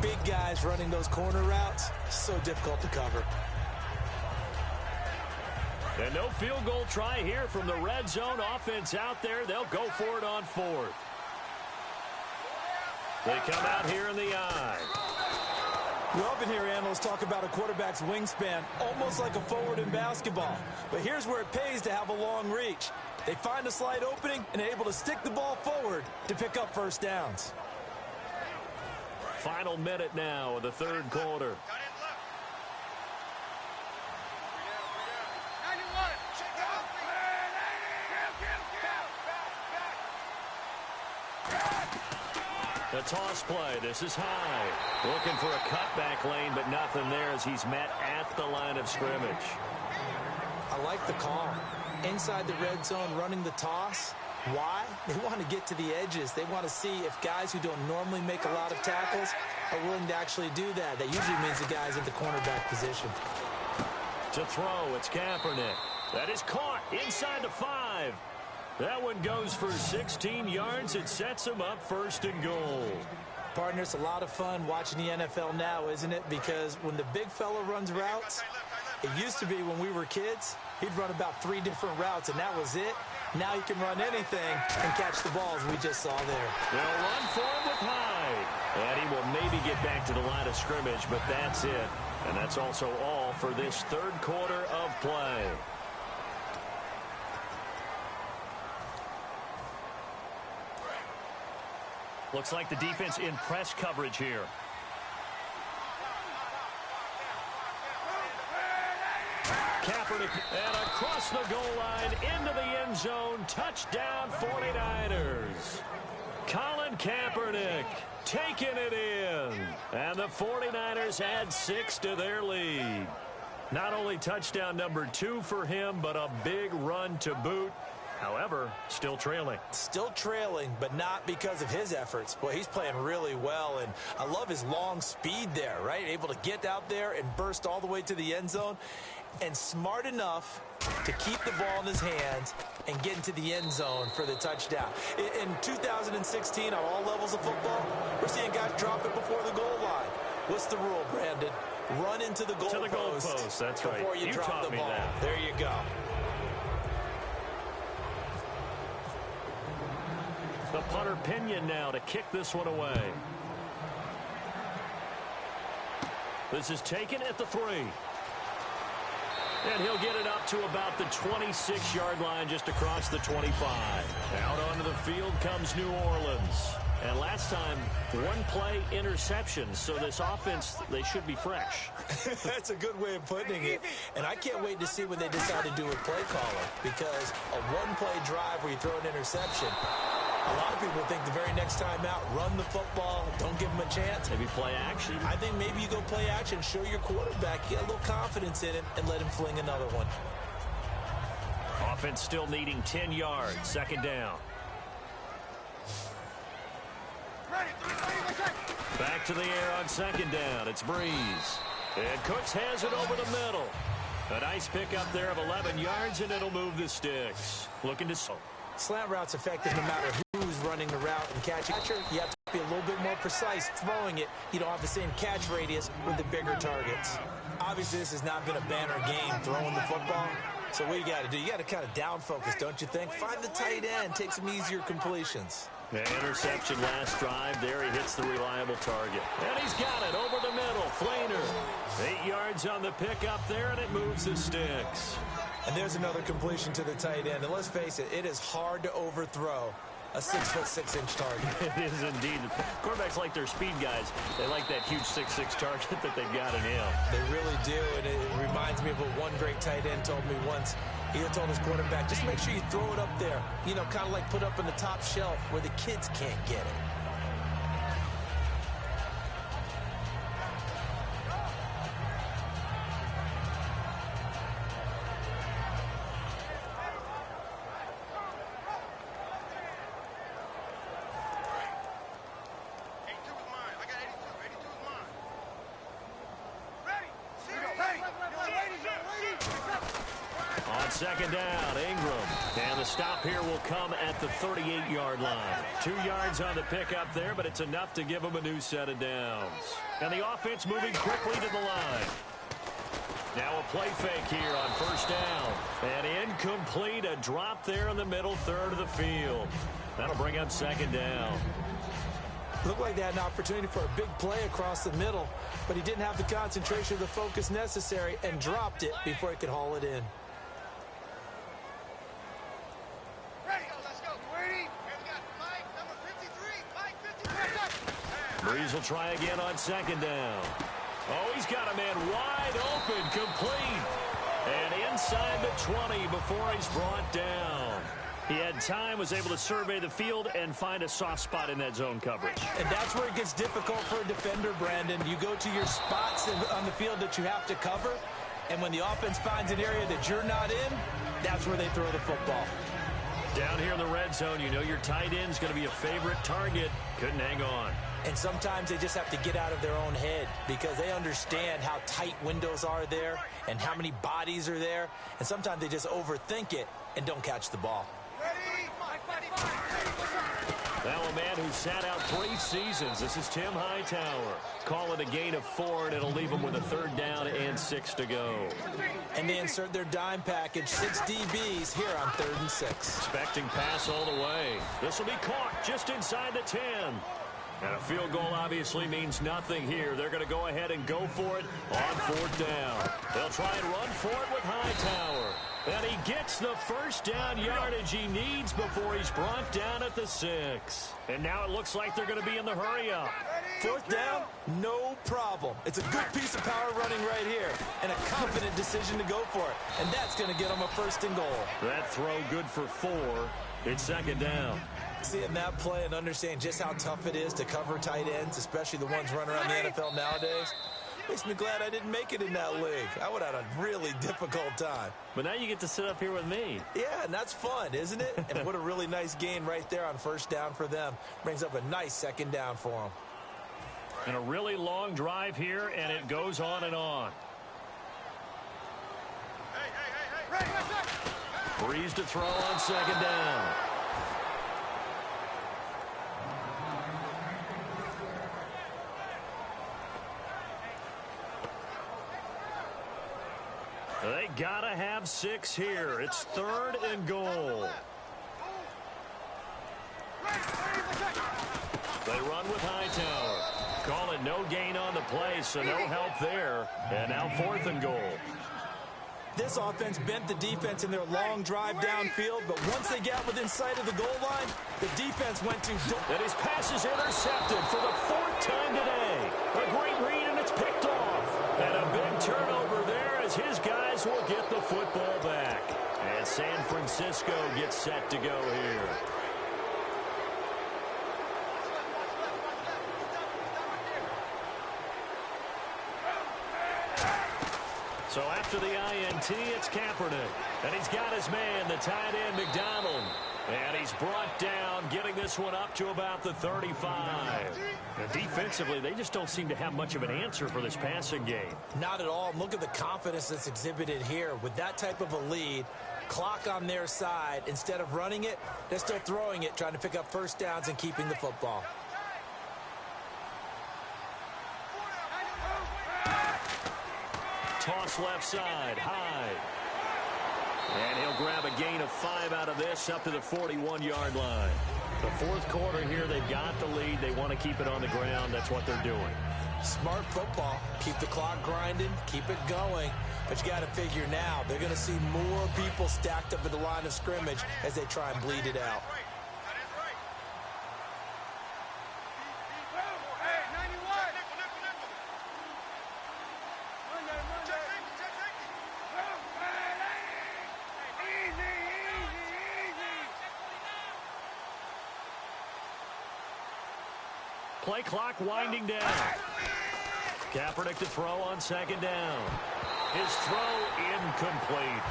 Big guys running those corner routes, so difficult to cover. And no field goal try here from the red zone offense out there. They'll go for it on 4th. They come out here in the eye. We often hear analysts talk about a quarterback's wingspan, almost like a forward in basketball. But here's where it pays to have a long reach. They find a slight opening and are able to stick the ball forward to pick up first downs. Final minute now of the third quarter. The toss play. This is high. Looking for a cutback lane, but nothing there as he's met at the line of scrimmage. I like the call. Inside the red zone, running the toss. Why? They want to get to the edges. They want to see if guys who don't normally make a lot of tackles are willing to actually do that. That usually means the guys at the cornerback position. To throw, it's Kaepernick. That is caught inside the 5. That one goes for 16 yards. It sets him up first and goal. Partner, it's a lot of fun watching the NFL now, isn't it? Because when the big fella runs routes, it used to be when we were kids, he'd run about 3 different routes, and that was it. Now he can run anything and catch the balls we just saw there. They'll run for him with Hyde. And he will maybe get back to the line of scrimmage, but that's it. And that's also all for this third quarter of play. Looks like the defense in press coverage here. Kaepernick and across the goal line into the end zone. Touchdown 49ers. Colin Kaepernick taking it in. And the 49ers add 6 to their lead. Not only touchdown number 2 for him, but a big run to boot. However, still trailing. Still trailing, but not because of his efforts. Boy, he's playing really well, and I love his long speed there, right? Able to get out there and burst all the way to the end zone, and smart enough to keep the ball in his hands and get into the end zone for the touchdown. In 2016, on all levels of football, we're seeing guys drop it before the goal line. What's the rule, Brandon? Run into the goalpost. That's right. Before you drop the ball. That. There you go. The punter Pinion now to kick this one away. This is taken at the 3. And he'll get it up to about the 26-yard line just across the 25. Out onto the field comes New Orleans. And last time, 1-play interception. So this offense, they should be fresh. That's a good way of putting it. And I can't wait to see what they decide to do with play calling. Because a 1-play drive where you throw an interception, a lot of people think the very next time out, run the football, don't give them a chance. Maybe play action. I think maybe you go play action, show your quarterback, get a little confidence in him, and let him fling another one. Offense still needing 10 yards. Second down. Back to the air on second down. It's Breeze. And Cooks has it over the middle. A nice pickup there of 11 yards, and it'll move the sticks. Looking to... Slant route's effective no matter who's running the route and catching. You have to be a little bit more precise throwing it. You don't have the same catch radius with the bigger targets. Obviously, this has not been a banner game throwing the football. So what you got to do, you got to kind of down focus, don't you think? Find the tight end, take some easier completions. An interception last drive. There he hits the reliable target. And he's got it over the middle. Flainer. 8 yards on the pickup there, and it moves the sticks. And there's another completion to the tight end. And let's face it, it is hard to overthrow a 6'6" target. It is indeed. Quarterbacks like their speed guys. They like that huge 6'6" target that they've got in him. They really do, and it reminds me of what one great tight end told me once. He told his quarterback, just make sure you throw it up there. You know, kind of like put up in the top shelf where the kids can't get it. Second down, Ingram. And the stop here will come at the 38-yard line. 2 yards on the pickup there, but it's enough to give them a new set of downs. And the offense moving quickly to the line. Now a play fake here on first down. And incomplete, a drop there in the middle third of the field. That'll bring up second down. Looked like they had an opportunity for a big play across the middle, but he didn't have the concentration or the focus necessary and dropped it before he could haul it in. Breeze will try again on second down. Oh, he's got a man wide open, complete. And inside the 20 before he's brought down. He had time, was able to survey the field and find a soft spot in that zone coverage. And that's where it gets difficult for a defender, Brandon. You go to your spots on the field that you have to cover, and when the offense finds an area that you're not in, that's where they throw the football. Down here in the red zone, you know your tight end's going to be a favorite target. Couldn't hang on. And sometimes they just have to get out of their own head because they understand how tight windows are there and how many bodies are there. And sometimes they just overthink it and don't catch the ball. Now a man who sat out 3 seasons. This is Tim Hightower. Call it a gain of 4, and it'll leave him with a 3rd down and 6 to go. And they insert their dime package, 6 DBs here on 3rd and 6. Expecting pass all the way. This will be caught just inside the 10. And a field goal obviously means nothing here. They're going to go ahead and go for it on 4th down. They'll try and run for it with Hightower. And he gets the 1st down yardage he needs before he's brought down at the 6. And now it looks like they're going to be in the hurry-up. 4th down, no problem. It's a good piece of power running right here and a confident decision to go for it. And that's going to get them a 1st and goal. That throw good for 4. It's 2nd down. Seeing that play and understand just how tough it is to cover tight ends, especially the ones running around the NFL nowadays, makes me glad I didn't make it in that league. I would have had a really difficult time. But now you get to sit up here with me. Yeah, and that's fun, isn't it? And what a really nice gain right there on 1st down for them. Brings up a nice 2nd down for them. And a really long drive here, and it goes on and on. Breeze to throw on 2nd down. They gotta have 6 here. It's 3rd and goal. They run with Hightower. Call it no gain on the play, so no help there. And now 4th and goal. This offense bent the defense in their long drive downfield, but once they got within sight of the goal line, the defense went to... And his pass is intercepted for the 4th time today. A great read, and it's picked off. And a big turnover there as his guys will get the football back. And San Francisco gets set to go here. So after the INT, it's Kaepernick. And he's got his man, the tight end, McDonald. And he's brought down, getting this one up to about the 35. And defensively, they just don't seem to have much of an answer for this passing game. Not at all. Look at the confidence that's exhibited here. With that type of a lead, clock on their side, instead of running it, they're still throwing it, trying to pick up 1st downs and keeping the football. Toss left side, Hyde. And he'll grab a gain of 5 out of this up to the 41-yard line. The 4th quarter here, they've got the lead. They want to keep it on the ground. That's what they're doing. Smart football. Keep the clock grinding. Keep it going. But you got to figure now, they're going to see more people stacked up at the line of scrimmage as they try and bleed it out. Play clock winding down. Kaepernick to throw on 2nd down. His throw incomplete.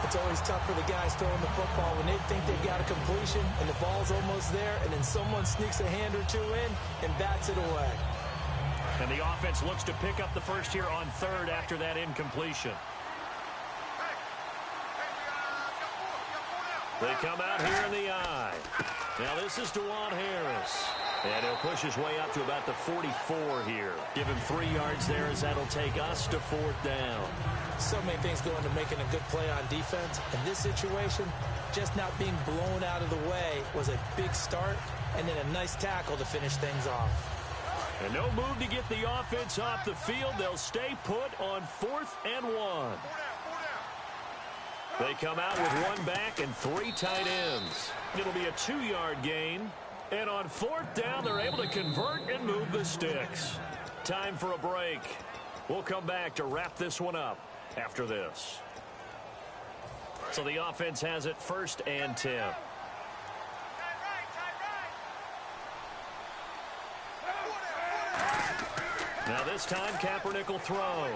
It's always tough for the guys throwing the football when they think they've got a completion and the ball's almost there, and then someone sneaks a hand or 2 in and bats it away. And the offense looks to pick up the 1st here on 3rd after that incompletion. They come out here in the I. Now this is DeJuan Harris. And he'll push his way up to about the 44 here. Give him 3 yards there as that'll take us to 4th down. So many things go into making a good play on defense. In this situation, just not being blown out of the way was a big start and then a nice tackle to finish things off. And no move to get the offense off the field. They'll stay put on 4th and 1. They come out with 1 back and 3 tight ends. It'll be a 2-yard gain. And on 4th down, they're able to convert and move the sticks. Time for a break. We'll come back to wrap this one up after this. So the offense has it 1st and 10. Now this time, Kaepernick will throw.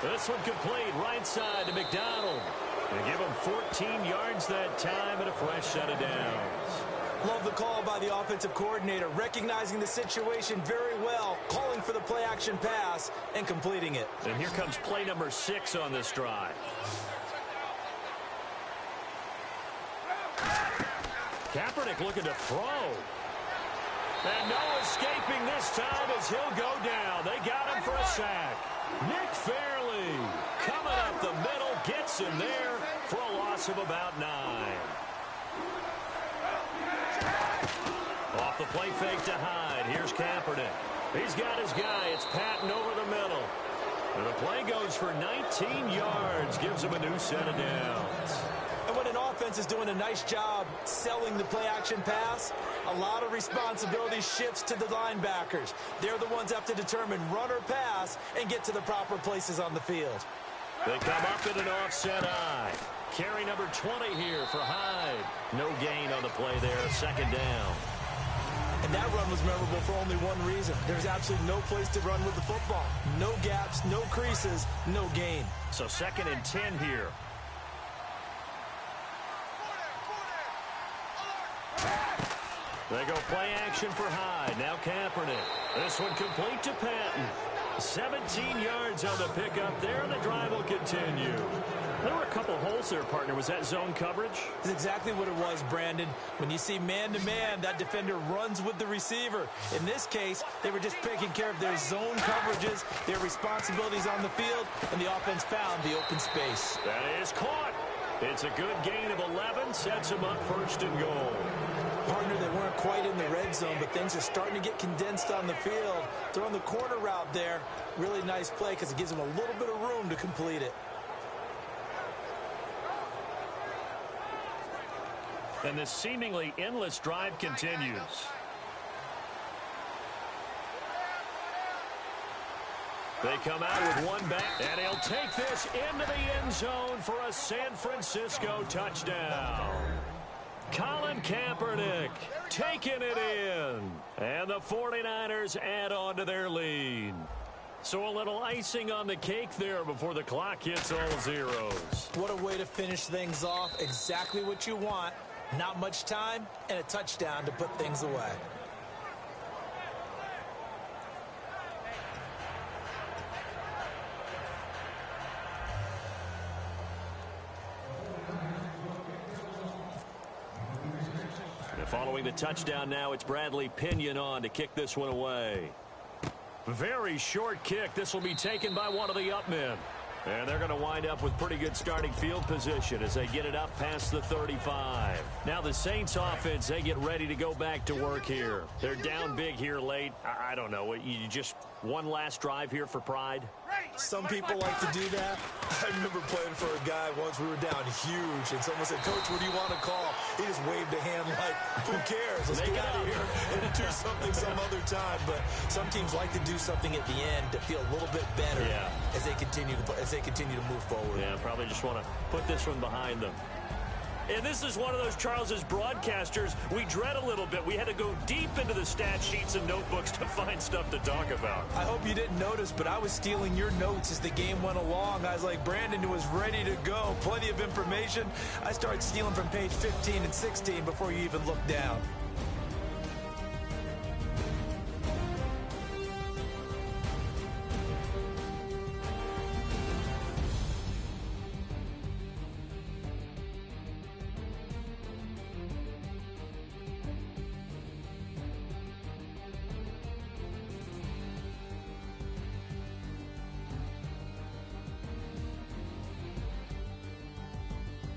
This one complete, right side to McDonald. They give him 14 yards that time and a fresh set of downs. Love the call by the offensive coordinator, recognizing the situation very well, calling for the play-action pass and completing it. And here comes play number 6 on this drive. Kaepernick looking to throw. And no escaping this time as he'll go down. They got him for a sack. Nick Fairley coming up the middle, gets him there for a loss of about 9. Off the play fake to Hyde. Here's Kaepernick. He's got his guy. It's Patton over the middle. And the play goes for 19 yards. Gives him a new set of downs. And when an offense is doing a nice job selling the play-action pass, a lot of responsibility shifts to the linebackers. They're the ones that have to determine run or pass and get to the proper places on the field. They come up in an offset eye. Carry number 20 here for Hyde. No gain on the play there, 2nd down. And that run was memorable for only one reason. There's absolutely no place to run with the football. No gaps, no creases, no gain. So 2nd and 10 here. They go play action for Hyde. Now Kaepernick. This one complete to Patton. 17 yards on the pickup there, and the drive will continue. There were a couple holes there, partner. Was that zone coverage? That's exactly what it was, Brandon. When you see man-to-man, that defender runs with the receiver. In this case, they were just taking care of their zone coverages, their responsibilities on the field, and the offense found the open space. That is caught. It's a good gain of 11, sets them up 1st and goal. Partner, they weren't quite in the red zone, but things are starting to get condensed on the field. Throwing the corner route there, really nice play because it gives them a little bit of room to complete it. And this seemingly endless drive continues. They come out with 1 back, and he'll take this into the end zone for a San Francisco touchdown. Colin Kaepernick taking it in. And the 49ers add on to their lead. So a little icing on the cake there before the clock hits all zeros. What a way to finish things off. Exactly what you want. Not much time and a touchdown to put things away. Following the touchdown now, it's Bradley Pinion on to kick this one away. Very short kick. This will be taken by one of the up men. And they're going to wind up with pretty good starting field position as they get it up past the 35. Now the Saints offense, they get ready to go back to work here. They're down big here late. I don't know. You just one last drive here for pride? Some people like to do that. I remember playing for a guy once. We were down huge, and someone said, "Coach, what do you want to call?" He just waved a hand like, "Who cares? Let's get out of here and do something some other time." But some teams like to do something at the end to feel a little bit better as they continue to move forward. Yeah, probably just want to put this one behind them. And this is one of those, Charles, as broadcasters, we dread a little bit. We had to go deep into the stat sheets and notebooks to find stuff to talk about. I hope you didn't notice, but I was stealing your notes as the game went along. I was like, Brandon was ready to go. Plenty of information. I started stealing from page 15 and 16 before you even looked down.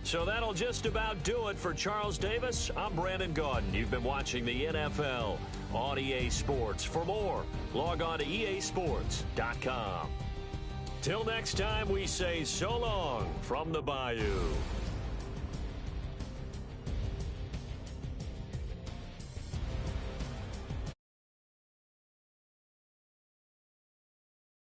So that'll just about do it for Charles Davis. I'm Brandon Gaudin. You've been watching the NFL on EA Sports. For more, log on to easports.com. Till next time, we say so long from the Bayou.